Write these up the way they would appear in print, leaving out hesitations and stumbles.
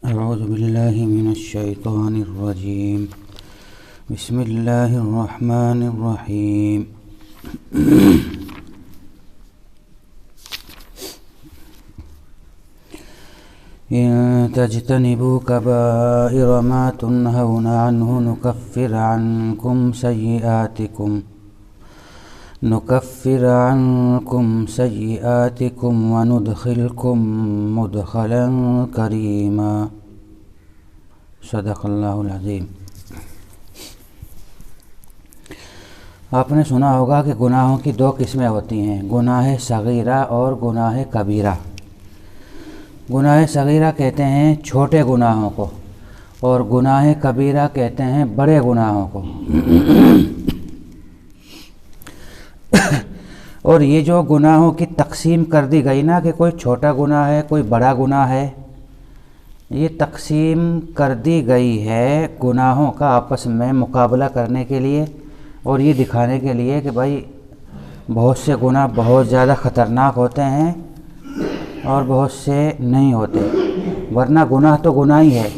أعوذ بالله من الشيطان الرجيم. بسم الله الرحمن الرحيم. إن تجتنبوا كبائر ما تنهون عنه نكفر عنكم سيئاتكم وندخلكم مدخلا كريما. صدق اللہ العظیم. آپ نے سنا ہوگا کہ گناہوں کی دو قسمیں ہوتی ہیں، گناہ صغیرہ اور گناہ کبیرہ. گناہ صغیرہ کہتے ہیں چھوٹے گناہوں کو، اور گناہ کبیرہ کہتے ہیں بڑے گناہوں کو. اور یہ جو گناہوں کی تقسیم کر دی گئی نا کہ کوئی چھوٹا گناہ ہے کوئی بڑا گناہ ہے، یہ تقسیم کر دی گئی ہے گناہوں کا آپس میں مقابلہ کرنے کے لیے، اور یہ دکھانے کے لیے کہ بھائی بہت سے گناہ بہت زیادہ خطرناک ہوتے ہیں اور بہت سے نہیں ہوتے، ورنہ گناہ تو گناہ ہی ہے.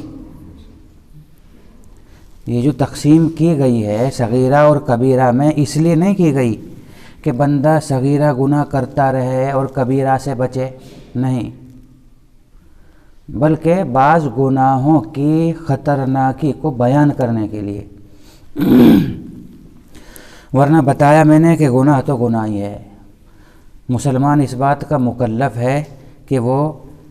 یہ جو تقسیم کی گئی ہے صغیرہ اور کبیرہ میں اس لیے نہیں کی گئی کہ بندہ صغیرہ گناہ کرتا رہے اور کبیرہ سے بچے، نہیں، بلکہ بعض گناہوں کی خطرناکی کو بیان کرنے کے لیے. ورنہ بتایا میں نے کہ گناہ تو گناہ ہی ہے. مسلمان اس بات کا مکلف ہے کہ وہ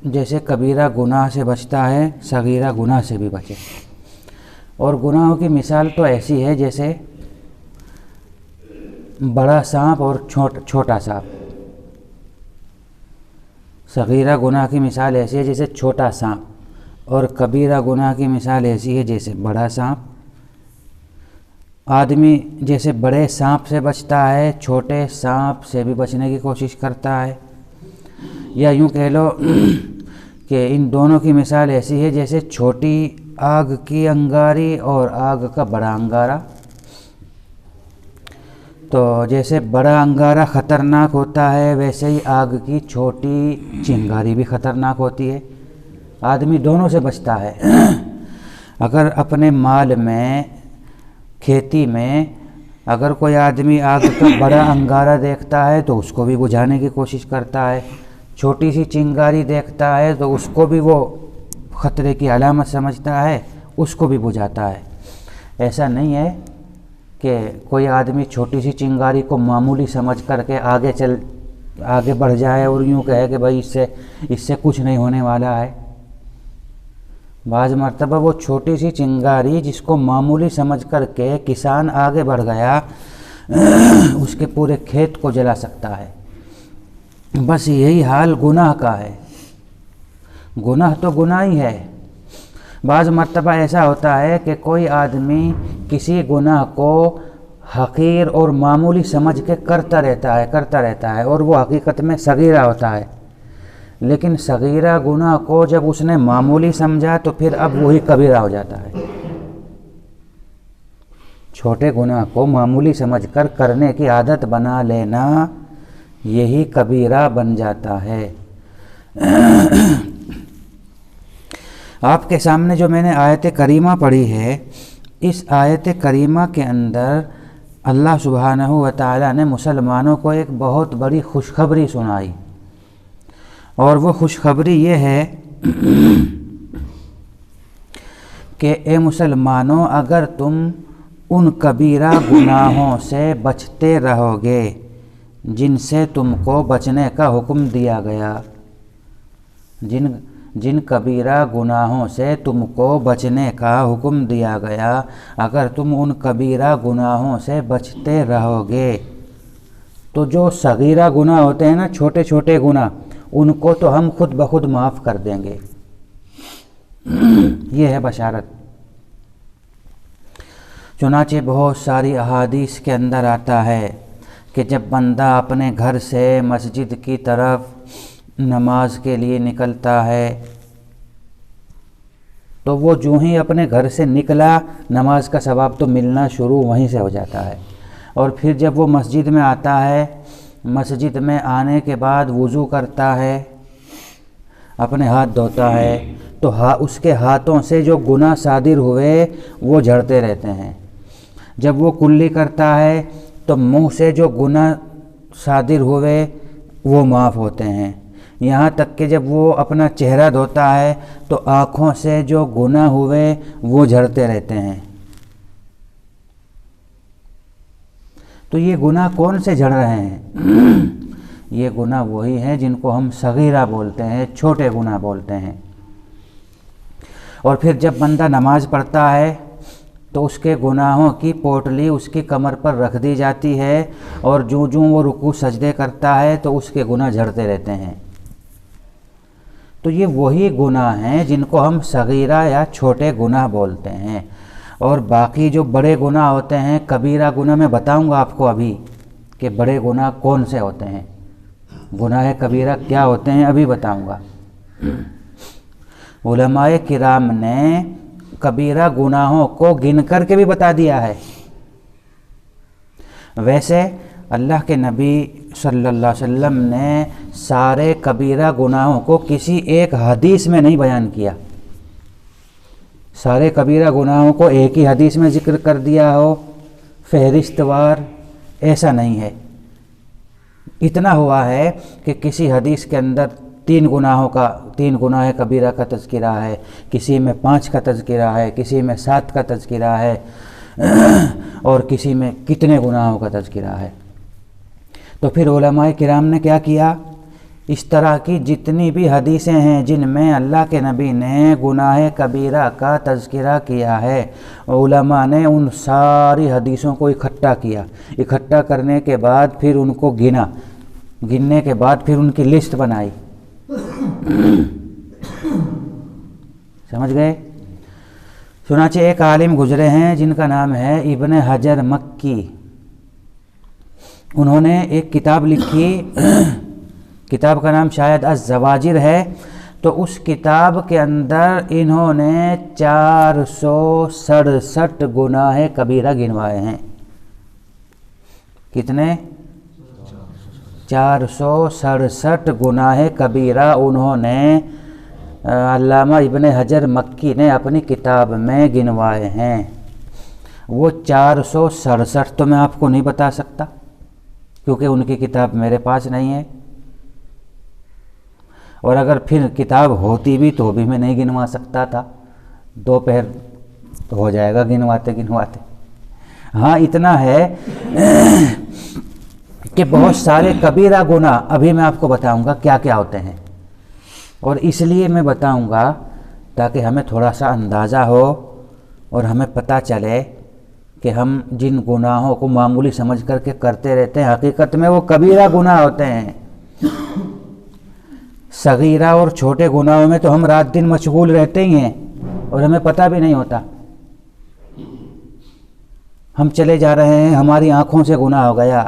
جیسے کبیرہ گناہ سے بچتا ہے صغیرہ گناہ سے بھی بچے. اور گناہوں کی مثال تو ایسی ہے جیسے بڑا سانپ اور چھوٹا سانپ. صغیرہ گناہ کی مثال ایسی ہے جیسے چھوٹا سانپ، اور کبیرہ گناہ کی مثال ایسی ہے جیسے بڑا سانپ. آدمی جیسے بڑے سانپ سے بچتا ہے چھوٹے سانپ سے بھی بچنے کی کوشش کرتا ہے. یا یوں کہہ لو کہ ان دونوں کی مثال ایسی ہے جیسے چھوٹی آگ کی انگاری اور آگ کا بڑا انگارہ. تو جیسے بڑا انگارہ خطرناک ہوتا ہے ویسے ہی آگ کی چھوٹی چنگاری بھی خطرناک ہوتی ہے. آدمی دونوں سے بچتا ہے. اگر اپنے مال میں، کھیتی میں اگر کوئی آدمی آگ کا بڑا انگارہ دیکھتا ہے تو اس کو بھی بجھانے کی کوشش کرتا ہے، چھوٹی سی چنگاری دیکھتا ہے تو اس کو بھی وہ خطرے کی علامت سمجھتا ہے، اس کو بھی بجھاتا ہے. ایسا نہیں ہے کہ کوئی آدمی چھوٹی سی چنگاری کو معمولی سمجھ کر کے آگے بڑھ جائے اور یوں کہے کہ بھائی اس سے کچھ نہیں ہونے والا ہے. بعض مرتبہ وہ چھوٹی سی چنگاری جس کو معمولی سمجھ کر کے کسان آگے بڑھ گیا اس کے پورے کھیت کو جلا سکتا ہے. بس یہی حال گناہ کا ہے. گناہ تو گناہ ہی ہے. بعض مرتبہ ایسا ہوتا ہے کہ کوئی آدمی کسی گناہ کو حقیر اور معمولی سمجھ کے کرتا رہتا ہے اور وہ حقیقت میں صغیرہ ہوتا ہے. لیکن صغیرہ گناہ کو جب اس نے معمولی سمجھا تو پھر اب وہی کبیرہ ہو جاتا ہے. چھوٹے گناہ کو معمولی سمجھ کر کرنے کی عادت بنا لینا یہی کبیرہ بن جاتا ہے. آپ کے سامنے جو میں نے آیت کریمہ پڑھی ہے، اس آیت کریمہ کے اندر اللہ سبحانہ و تعالی نے مسلمانوں کو ایک بہت بڑی خوشخبری سنائی، اور وہ خوشخبری یہ ہے کہ اے مسلمانوں، اگر تم ان کبیرہ گناہوں سے بچتے رہو گے جن سے تم کو بچنے کا حکم دیا گیا، جن کبیرہ گناہوں سے تم کو بچنے کا حکم دیا گیا، اگر تم ان کبیرہ گناہوں سے بچتے رہو گے تو جو صغیرہ گناہ ہوتے ہیں نا، چھوٹے چھوٹے گناہ، ان کو تو ہم خود بخود معاف کر دیں گے. یہ ہے بشارت. چنانچہ بہت ساری احادیث کے اندر آتا ہے کہ جب بندہ اپنے گھر سے مسجد کی طرف نماز کے لیے نکلتا ہے تو وہ جو ہی اپنے گھر سے نکلا نماز کا ثواب تو ملنا شروع وہیں سے ہو جاتا ہے. اور پھر جب وہ مسجد میں آتا ہے، مسجد میں آنے کے بعد وضو کرتا ہے، اپنے ہاتھ دھوتا ہے تو اس کے ہاتھوں سے جو گناہ صادر ہوئے وہ جھڑتے رہتے ہیں. جب وہ کلی کرتا ہے تو منہ سے جو گناہ صادر ہوئے وہ معاف ہوتے ہیں. یہاں تک کہ جب وہ اپنا چہرہ دھوتا ہے تو آنکھوں سے جو گناہ ہوئے وہ جھڑتے رہتے ہیں. تو یہ گناہ کون سے جھڑ رہے ہیں؟ یہ گناہ وہی ہیں جن کو ہم صغیرہ بولتے ہیں، چھوٹے گناہ بولتے ہیں. اور پھر جب بندہ نماز پڑھتا ہے تو اس کے گناہوں کی پوٹلی اس کی کمر پر رکھ دی جاتی ہے، اور جوں وہ رکوع سجدے کرتا ہے تو اس کے گناہ جھڑتے رہتے ہیں. تو یہ وہی گناہ ہیں جن کو ہم صغیرہ یا چھوٹے گناہ بولتے ہیں. اور باقی جو بڑے گناہ ہوتے ہیں، کبیرہ گناہ، میں بتاؤں گا آپ کو ابھی کہ بڑے گناہ کون سے ہوتے ہیں. گناہ کبیرہ کیا ہوتے ہیں ابھی بتاؤں گا. علماء کرام نے کبیرہ گناہوں کو گن کر کے بھی بتا دیا ہے. ویسے اللہ کے نبی صلی اللہ علیہ وسلم نے سارے کبیرہ گناہوں کو کسی ایک حدیث میں نہیں بیان کیا. سارے کبیرہ گناہوں کو ایک ہی حدیث میں ذکر کر دیا ہو فہرست وار، ایسا نہیں ہے. اتنا ہوا ہے کہ کسی حدیث کے اندر 3 گناہ کبیرہ کا تذکرہ ہے، کسی میں 5 کا تذکرہ ہے، کسی میں 7 کا تذکرہ ہے، اور کسی میں کتنے گناہوں کا تذکرہ ہے. تو پھر علماء کرام نے کیا کیا؟ اس طرح کی جتنی بھی حدیثیں ہیں جن میں اللہ کے نبی نے گناہ کبیرہ کا تذکرہ کیا ہے، علماء نے ان ساری حدیثوں کو اکٹھا کیا. اکٹھا کرنے کے بعد پھر ان کو گننے کے بعد پھر ان کی لسٹ بنائی. سمجھ گئے؟ چنانچہ ایک عالم گزرے ہیں جن کا نام ہے ابن حجر مکی. انہوں نے ایک کتاب لکھی، کتاب کا نام شاید الزواجر ہے. تو اس کتاب کے اندر انہوں نے 467 گناہ کبیرہ گنوائے ہیں. کتنے؟ 467 گناہ کبیرہ انہوں نے علامہ ابن حجر مکی نے اپنی کتاب میں گنوائے ہیں. وہ 467 تو میں آپ کو نہیں بتا سکتا کیونکہ ان کی کتاب میرے پاس نہیں ہے، اور اگر پھر کتاب ہوتی بھی تو بھی میں نہیں گنوا سکتا تھا. 2 پہر تو ہو جائے گا گنواتے. ہاں اتنا ہے کہ بہت سارے کبیرہ گناہ ابھی میں آپ کو بتاؤں گا کیا کیا ہوتے ہیں. اور اس لیے میں بتاؤں گا تاکہ ہمیں تھوڑا سا اندازہ ہو اور ہمیں پتہ چلے کہ ہم جن گناہوں کو معمولی سمجھ کر کے کرتے رہتے ہیں حقیقت میں وہ کبیرہ گناہ ہوتے ہیں. صغیرہ اور چھوٹے گناہوں میں تو ہم رات دن مشغول رہتے ہی ہیں اور ہمیں پتہ بھی نہیں ہوتا. ہم چلے جا رہے ہیں، ہماری آنکھوں سے گناہ ہو گیا،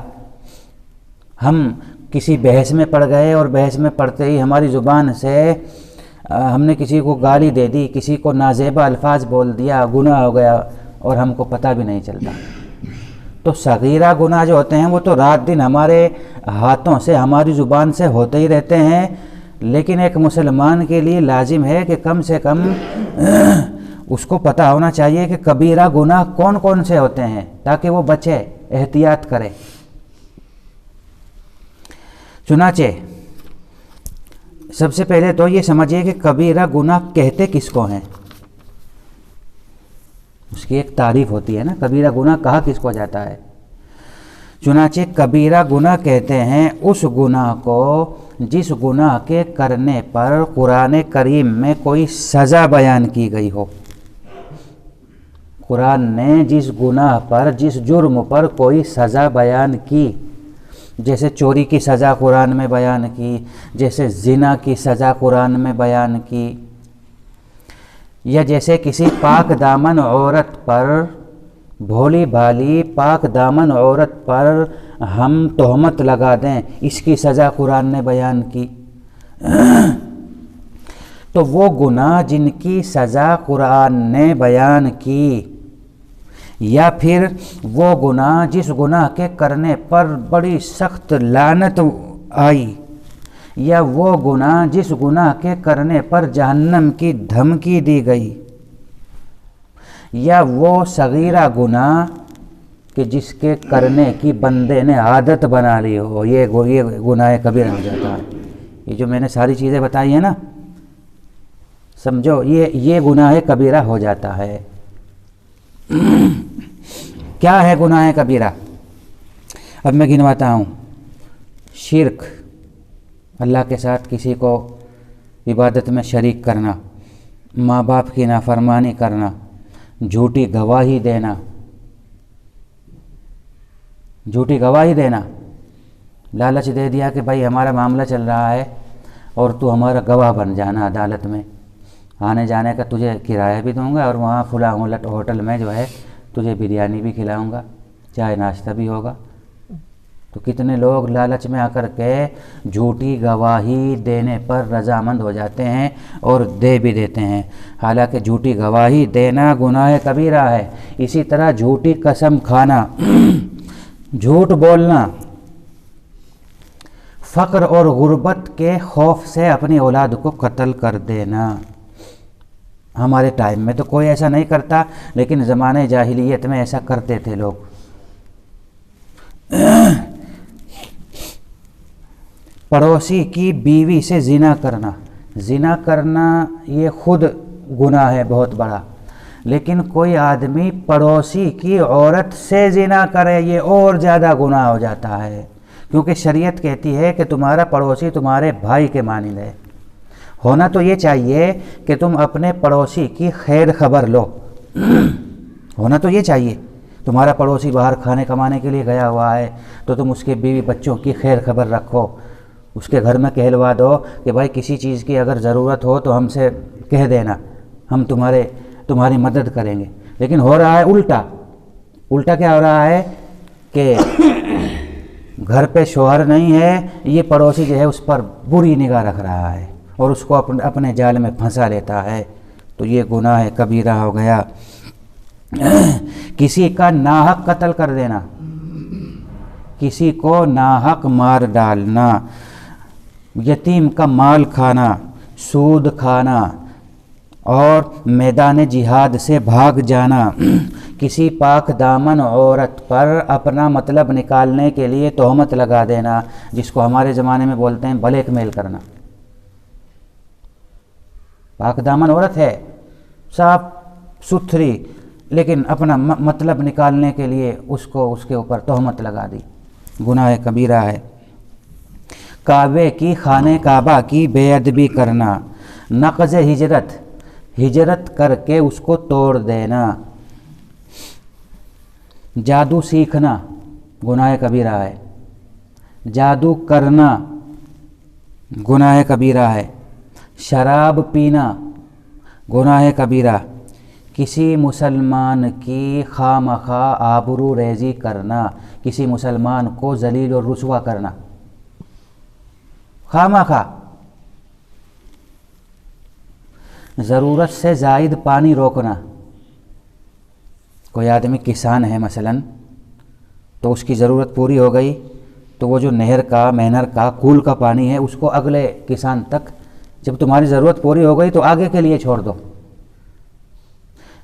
ہم کسی بحث میں پڑ گئے اور بحث میں پڑتے ہی ہماری زبان سے ہم نے کسی کو گالی دے دی، کسی کو نازیبا الفاظ بول دیا، گناہ ہو گیا اور ہم کو پتہ بھی نہیں چلتا. تو صغیرہ گناہ جو ہوتے ہیں وہ تو رات دن ہمارے ہاتھوں سے، ہماری زبان سے ہوتے ہی رہتے ہیں. لیکن ایک مسلمان کے لیے لازم ہے کہ کم سے کم اس کو پتہ ہونا چاہیے کہ کبیرہ گناہ کون کون سے ہوتے ہیں تاکہ وہ بچے، احتیاط کرے. چنانچہ سب سے پہلے تو یہ سمجھیے کہ کبیرہ گناہ کہتے کس کو ہیں. اس کی ایک تعریف ہوتی ہے نا، کبیرہ گناہ کہا کس کو جاتا ہے. چنانچہ کبیرہ گناہ کہتے ہیں اس گناہ کو جس گناہ کے کرنے پر قرآن کریم میں کوئی سزا بیان کی گئی ہو. قرآن نے جس گناہ پر، جس جرم پر کوئی سزا بیان کی، جیسے چوری کی سزا قرآن میں بیان کی، جیسے زنا کی سزا قرآن میں بیان کی، یا جیسے کسی پاک دامن عورت پر، بھولی بھالی پاک دامن عورت پر ہم تہمت لگا دیں، اس کی سزا قرآن نے بیان کی. تو وہ گناہ جن کی سزا قرآن نے بیان کی، یا پھر وہ گناہ جس گناہ کے کرنے پر بڑی سخت لعنت آئی، یا وہ گناہ جس گناہ کے کرنے پر جہنم کی دھمکی دی گئی، یا وہ صغیرہ گناہ کہ جس کے کرنے کی بندے نے عادت بنا لی ہو، یہ گناہ کبیرہ ہو جاتا ہے۔ یہ جو میں نے ساری چیزیں بتائی ہیں نا، سمجھو یہ گناہ کبیرہ ہو جاتا ہے۔ کیا ہے گناہ کبیرہ؟ اب میں گنواتا ہوں۔ شرک، اللہ کے ساتھ کسی کو عبادت میں شریک کرنا، ماں باپ کی نافرمانی کرنا، جھوٹی گواہی دینا، لالچ دے دیا کہ بھائی ہمارا معاملہ چل رہا ہے اور تو ہمارا گواہ بن جانا عدالت میں، آنے جانے کا تجھے کرایہ بھی دوں گا اور وہاں فلاں ہوٹل میں جو ہے تجھے بریانی بھی کھلاؤں گا، چائے ناشتہ بھی ہوگا۔ تو کتنے لوگ لالچ میں آ کر کے جھوٹی گواہی دینے پر رضامند ہو جاتے ہیں اور دے بھی دیتے ہیں، حالانکہ جھوٹی گواہی دینا گناہ کبیرہ ہے۔ اسی طرح جھوٹی قسم کھانا، جھوٹ بولنا، فقر اور غربت کے خوف سے اپنی اولاد کو قتل کر دینا۔ ہمارے ٹائم میں تو کوئی ایسا نہیں کرتا، لیکن زمانے جاہلیت میں ایسا کرتے تھے لوگ۔ پڑوسی کی بیوی سے زنا کرنا یہ خود گناہ ہے بہت بڑا، لیکن کوئی آدمی پڑوسی کی عورت سے زنا کرے یہ اور زیادہ گناہ ہو جاتا ہے، کیونکہ شریعت کہتی ہے کہ تمہارا پڑوسی تمہارے بھائی کے مانند ہے۔ ہونا تو یہ چاہیے کہ تم اپنے پڑوسی کی خیر خبر لو، ہونا تو یہ چاہیے۔ تمہارا پڑوسی باہر کھانے کمانے کے لیے گیا ہوا ہے تو تم اس کے بیوی بچوں کی خیر خبر رکھو، اس کے گھر میں کہلوا دو کہ بھائی کسی چیز کی اگر ضرورت ہو تو ہم سے کہہ دینا، ہم تمہاری مدد کریں گے۔ لیکن ہو رہا ہے الٹا کیا ہو رہا ہے کہ گھر پہ شوہر نہیں ہے، یہ پڑوسی جو ہے اس پر بری نگاہ رکھ رہا ہے اور اس کو اپنے جال میں پھنسا لیتا ہے، تو یہ گناہ کبیرہ ہو گیا۔ کسی کا ناحق قتل کر دینا، کسی کو ناحق مار ڈالنا، یتیم کا مال کھانا، سود کھانا اور میدان جہاد سے بھاگ جانا، کسی پاک دامن عورت پر اپنا مطلب نکالنے کے لیے تہمت لگا دینا، جس کو ہمارے زمانے میں بولتے ہیں بلیک میل کرنا۔ پاک دامن عورت ہے، صاف ستھری، لیکن اپنا مطلب نکالنے کے لیے اس کے اوپر تہمت لگا دی، گناہ کبیرہ ہے۔ کعبے کی خانہ کعبہ کی بے ادبی کرنا، نقض ہجرت کر کے اس کو توڑ دینا، جادو سیکھنا گناہ کبیرہ ہے، جادو کرنا گناہ کبیرہ ہے، شراب پینا گناہ کبیرہ، کسی مسلمان کی خواہ آبرو ریزی کرنا، کسی مسلمان کو ذلیل اور رسوا کرنا، خواہ ضرورت سے زائد پانی روکنا۔ کوئی آدمی کسان ہے مثلا، تو اس کی ضرورت پوری ہو گئی تو وہ جو نہر کا مینر کا کول کا پانی ہے اس کو اگلے کسان تک، جب تمہاری ضرورت پوری ہو گئی تو آگے کے لیے چھوڑ دو۔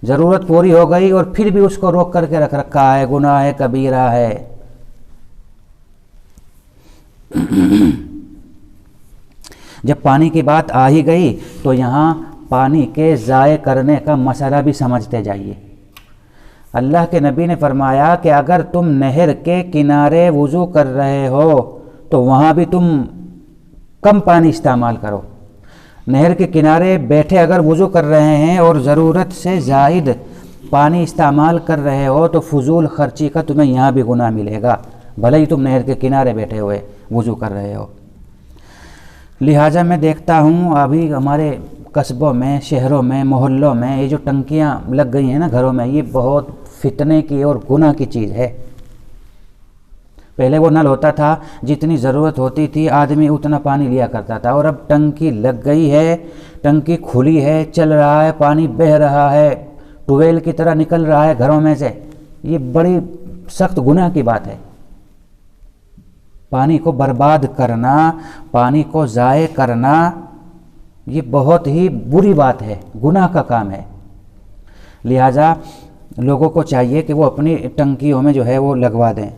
ضرورت پوری ہو گئی اور پھر بھی اس کو روک کر کے رکھ رکھا ہے، گناہ کبیرہ ہے۔ جب پانی کی بات آ ہی گئی تو یہاں پانی کے ضائع کرنے کا مسئلہ بھی سمجھتے جائیے۔ اللہ کے نبی نے فرمایا کہ اگر تم نہر کے کنارے وضو کر رہے ہو تو وہاں بھی تم کم پانی استعمال کرو۔ نہر کے کنارے بیٹھے اگر وضو کر رہے ہیں اور ضرورت سے زائد پانی استعمال کر رہے ہو تو فضول خرچی کا تمہیں یہاں بھی گناہ ملے گا، بھلے ہی تم نہر کے کنارے بیٹھے ہوئے وضو کر رہے ہو۔ لہٰذا میں دیکھتا ہوں ابھی ہمارے قصبوں میں، شہروں میں، محلوں میں یہ جو ٹنکیاں لگ گئی ہیں نا گھروں میں، یہ بہت فتنے کی اور گناہ کی چیز ہے۔ پہلے وہ نل ہوتا تھا، جتنی ضرورت ہوتی تھی آدمی اتنا پانی لیا کرتا تھا، اور اب ٹنکی لگ گئی ہے، ٹنکی کھلی ہے، چل رہا ہے، پانی بہہ رہا ہے، ٹویل کی طرح نکل رہا ہے گھروں میں سے۔ یہ بڑی سخت گناہ کی بات ہے۔ پانی کو برباد کرنا، پانی کو ضائع کرنا، یہ بہت ہی بری بات ہے، گناہ کا کام ہے۔ لہٰذا لوگوں کو چاہیے کہ وہ اپنی ٹنکیوں میں جو ہے وہ لگوا دیں،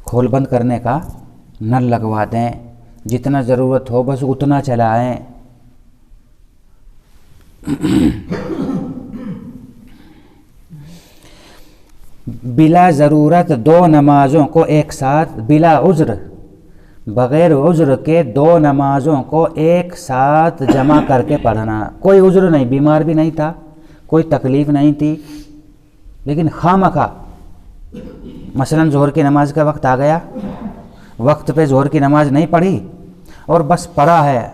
کھول بند کرنے کا نل لگوا دیں، جتنا ضرورت ہو بس اتنا چلائیں۔ بلا ضرورت دو نمازوں کو ایک ساتھ، بلا عذر، بغیر عذر کے دو نمازوں کو ایک ساتھ جمع کر کے پڑھنا۔ کوئی عذر نہیں، بیمار بھی نہیں تھا، کوئی تکلیف نہیں تھی، لیکن خواہ مثلا ظہر کی نماز کا وقت آ گیا، وقت پہ ظہر کی نماز نہیں پڑھی اور بس پڑھا ہے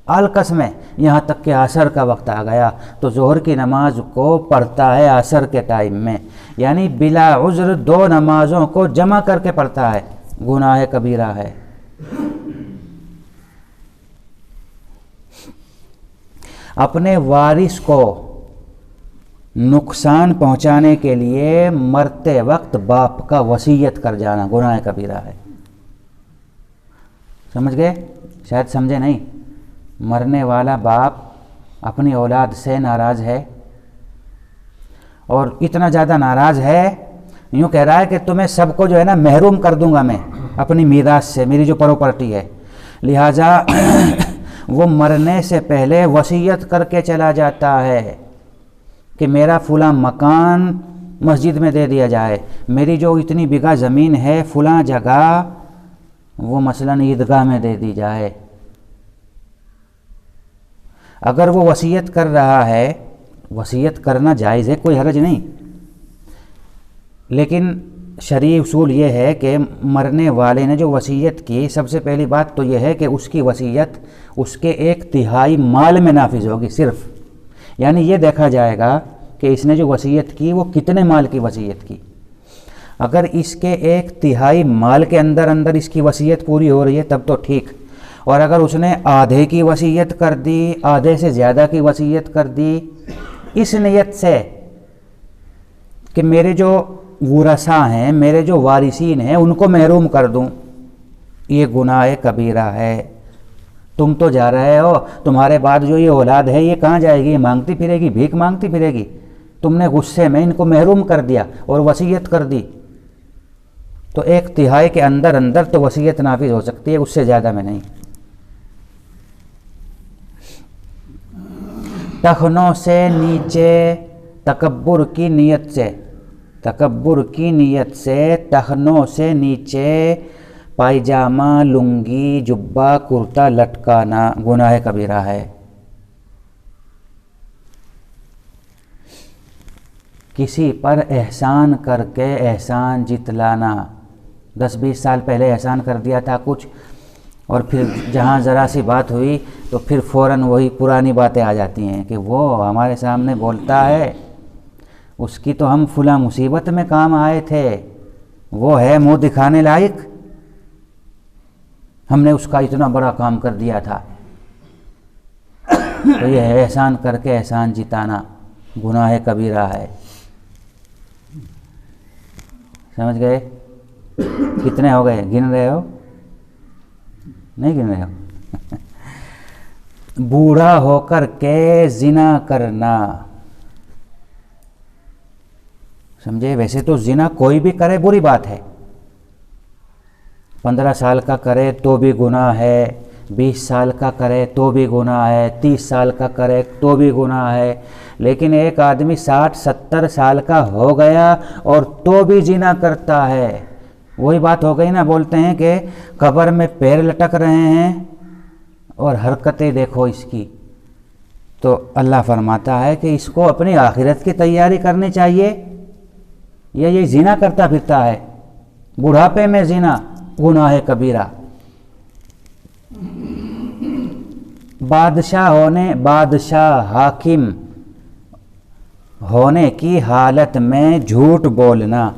الکس میں یہاں تک کہ عصر کا وقت آ گیا، تو ظہر کی نماز کو پڑھتا ہے عصر کے ٹائم میں، یعنی بلا عذر دو نمازوں کو جمع کر کے پڑھتا ہے، گناہ کبیرہ ہے۔ اپنے وارث کو نقصان پہنچانے کے لیے مرتے وقت باپ کا وصیت کر جانا گناہ کبیرہ ہے۔ سمجھ گئے؟ شاید سمجھے نہیں۔ مرنے والا باپ اپنی اولاد سے ناراض ہے، اور اتنا زیادہ ناراض ہے، یوں کہہ رہا ہے کہ تمہیں سب کو جو ہے نا محروم کر دوں گا میں اپنی میراث سے، میری جو پراپرٹی ہے، لہٰذا وہ مرنے سے پہلے وصیت کر کے چلا جاتا ہے کہ میرا فلاں مکان مسجد میں دے دیا جائے، میری جو اتنی بیگھہ زمین ہے فلاں جگہ وہ مثلاً عیدگاہ میں دے دی جائے۔ اگر وہ وصیت کر رہا ہے، وصیت کرنا جائز ہے، کوئی حرج نہیں، لیکن شرعی اصول یہ ہے کہ مرنے والے نے جو وصیت کی، سب سے پہلی بات تو یہ ہے کہ اس کی وصیت اس کے 1/3 مال میں نافذ ہوگی صرف، یعنی یہ دیکھا جائے گا کہ اس نے جو وصیت کی وہ کتنے مال کی وصیت کی۔ اگر اس کے 1/3 مال کے اندر اس کی وصیت پوری ہو رہی ہے تب تو ٹھیک، اور اگر اس نے آدھے کی وصیت کر دی، آدھے سے زیادہ کی وصیت کر دی، اس نیت سے کہ میرے جو ورثاء ہیں، میرے جو وارثین ہیں ان کو محروم کر دوں، یہ گناہ کبیرہ ہے۔ تم تو جا رہے ہو، تمہارے بعد جو یہ اولاد ہے یہ کہاں جائے گی؟ مانگتی پھرے گی، بھیک مانگتی پھرے گی، تم نے غصے میں ان کو محروم کر دیا اور وصیت کر دی، تو 1/3 کے اندر تو وصیت نافذ ہو سکتی ہے، اس سے زیادہ میں نہیں۔ ٹخنوں سے نیچے تکبر کی نیت سے ٹخنوں سے نیچے پائجامہ، لنگی، جبہ، کرتا لٹکانا گناہ کبیرہ ہے۔ کسی پر احسان کر کے احسان جتلانا، 10-20 سال پہلے احسان کر دیا تھا کچھ، اور پھر جہاں ذرا سی بات ہوئی تو پھر فوراً وہی پرانی باتیں آ جاتی ہیں کہ وہ ہمارے سامنے بولتا ہے، اس کی تو ہم فلاں مصیبت میں کام آئے تھے، وہ ہے منہ دکھانے لائق، ہم نے اس کا اتنا بڑا کام کر دیا تھا۔ تو یہ ہے احسان کر کے احسان جتانا، گناہ کبیرہ ہے۔ سمجھ گئے؟ کتنے ہو گئے؟ گن رہے ہو؟ نہیں گن رہے ہو؟ بوڑھا ہو کر کے زنا کرنا، سمجھے؟ ویسے تو زنا کوئی بھی کرے بری بات ہے، 15 سال کا کرے تو بھی گناہ ہے، 20 سال کا کرے تو بھی گناہ ہے، 30 سال کا کرے تو بھی گناہ ہے، لیکن ایک آدمی 60-70 سال کا ہو گیا اور تو بھی زنا کرتا ہے، وہی بات ہو گئی نا، بولتے ہیں کہ قبر میں پیر لٹک رہے ہیں اور حرکتیں دیکھو اس کی، تو اللہ فرماتا ہے کہ اس کو اپنی آخرت کی تیاری کرنی چاہیے، یہ زنا کرتا پھرتا ہے، بڑھاپے میں زنا گناہ کبیرہ۔ بادشاہ حاکم ہونے کی حالت میں جھوٹ بولنا،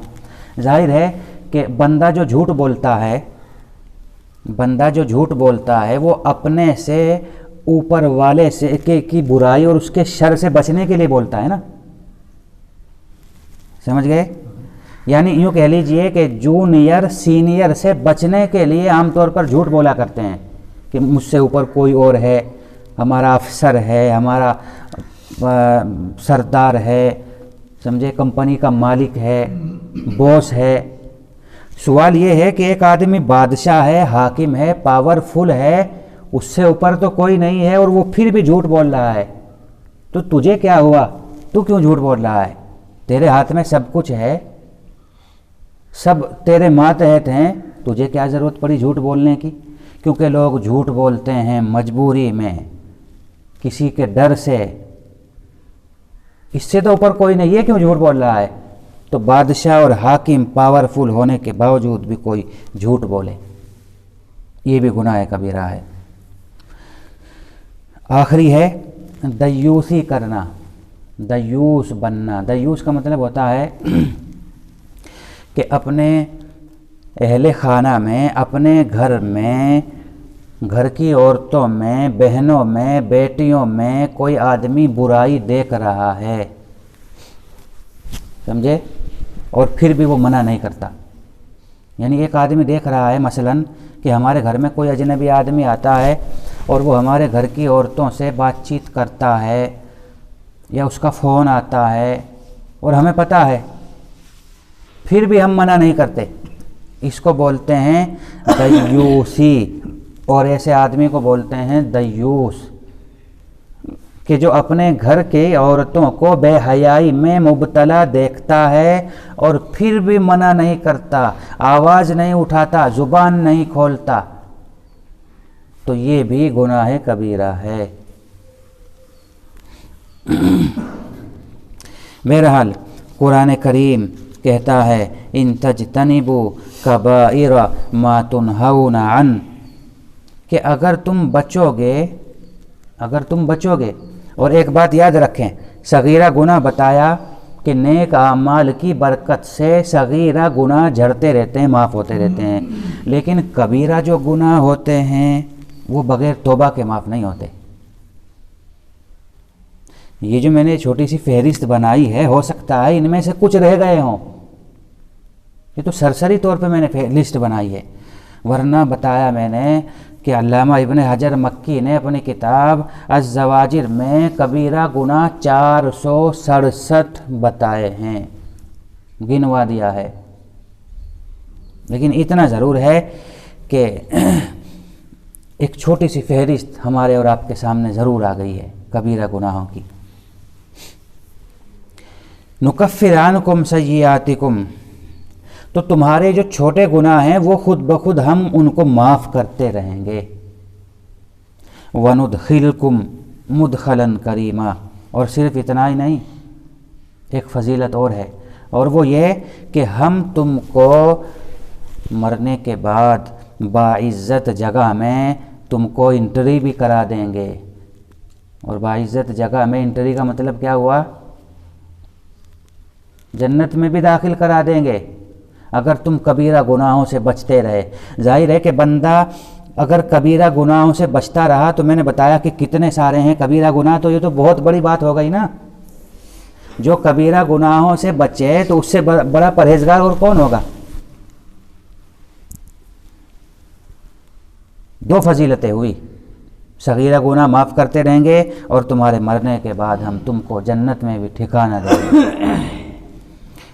ظاہر ہے کہ بندہ جو جھوٹ بولتا ہے وہ اپنے سے اوپر والے سے کی برائی اور اس کے شر سے بچنے کے لیے بولتا ہے نا، سمجھ گئے؟ یعنی یوں کہہ لیجئے کہ جونیئر سینئر سے بچنے کے لیے عام طور پر جھوٹ بولا کرتے ہیں کہ مجھ سے اوپر کوئی اور ہے، ہمارا افسر ہے، ہمارا سردار ہے، سمجھے، کمپنی کا مالک ہے، باس ہے۔ سوال یہ ہے کہ ایک آدمی بادشاہ ہے، حاکم ہے، پاورفل ہے، اس سے اوپر تو کوئی نہیں ہے اور وہ پھر بھی جھوٹ بول رہا ہے، تو تجھے کیا ہوا؟ تو کیوں جھوٹ بول رہا ہے؟ تیرے ہاتھ میں سب کچھ ہے، سب تیرے ماتحت ہیں، تجھے کیا ضرورت پڑی جھوٹ بولنے کی؟ کیونکہ لوگ جھوٹ بولتے ہیں مجبوری میں، کسی کے ڈر سے، اس سے تو اوپر کوئی نہیں ہے، کیوں جھوٹ بول رہا ہے؟ تو بادشاہ اور حاکم پاورفل ہونے کے باوجود بھی کوئی جھوٹ بولے، یہ بھی گناہ کبیرہ ہے۔ آخری ہے دیوسی کرنا، دیوس بننا۔ دیوس کا مطلب ہوتا ہے کہ اپنے اہل خانہ میں، اپنے گھر میں، گھر کی عورتوں میں، بہنوں میں، بیٹیوں میں کوئی آدمی برائی دیکھ رہا ہے، سمجھے، اور پھر بھی وہ منع نہیں کرتا۔ یعنی ایک آدمی دیکھ رہا ہے مثلاً کہ ہمارے گھر میں کوئی اجنبی آدمی آتا ہے اور وہ ہمارے گھر کی عورتوں سے بات چیت کرتا ہے یا اس کا فون آتا ہے اور ہمیں پتہ ہے، پھر بھی ہم منع نہیں کرتے، اس کو بولتے ہیں دیوسی۔ اور ایسے آدمی کو بولتے ہیں دیوس، کہ جو اپنے گھر کی عورتوں کو بے حیائی میں مبتلا دیکھتا ہے اور پھر بھی منع نہیں کرتا، آواز نہیں اٹھاتا، زبان نہیں کھولتا، تو یہ بھی گناہ کبیرہ ہے۔ بہرحال قرآن کریم کہتا ہے ان تجتنبوا کبائر ما تنہون عنہ، کہ اگر تم بچو گے، اور ایک بات یاد رکھیں، صغیرہ گناہ بتایا کہ نیک اعمال کی برکت سے صغیرہ گناہ جھڑتے رہتے ہیں، معاف ہوتے رہتے ہیں، لیکن کبیرہ جو گناہ ہوتے ہیں وہ بغیر توبہ کے معاف نہیں ہوتے۔ یہ جو میں نے چھوٹی سی فہرست بنائی ہے، ہو سکتا ہے ان میں سے کچھ رہ گئے ہوں، یہ تو سرسری طور پہ میں نے لسٹ بنائی ہے، ورنہ بتایا میں نے کہ علامہ ابن حجر مکی نے اپنی کتاب الزواجر میں کبیرہ گناہ 467 بتائے ہیں، گنوا دیا ہے۔ لیکن اتنا ضرور ہے کہ ایک چھوٹی سی فہرست ہمارے اور آپ کے سامنے ضرور آ گئی ہے کبیرہ گناہوں کی۔ نکفر عنکم سیئاتکم، تو تمہارے جو چھوٹے گناہ ہیں وہ خود بخود ہم ان کو معاف کرتے رہیں گے۔ وندخلکم مدخلا کریما، اور صرف اتنا ہی نہیں، ایک فضیلت اور ہے، اور وہ یہ کہ ہم تم کو مرنے کے بعد باعزت جگہ میں تم کو انٹری بھی کرا دیں گے۔ اور باعزت جگہ میں انٹری کا مطلب کیا ہوا؟ جنت میں بھی داخل کرا دیں گے اگر تم کبیرہ گناہوں سے بچتے رہے۔ ظاہر ہے کہ بندہ اگر کبیرہ گناہوں سے بچتا رہا، تو میں نے بتایا کہ کتنے سارے ہیں کبیرہ گناہ، تو یہ تو بہت بڑی بات ہو گئی نا۔ جو کبیرہ گناہوں سے بچے تو اس سے بڑا پرہیزگار اور کون ہوگا؟ دو فضیلتیں ہوئی، صغیرہ گناہ معاف کرتے رہیں گے اور تمہارے مرنے کے بعد ہم تم کو جنت میں بھی ٹھکانہ دیں گے۔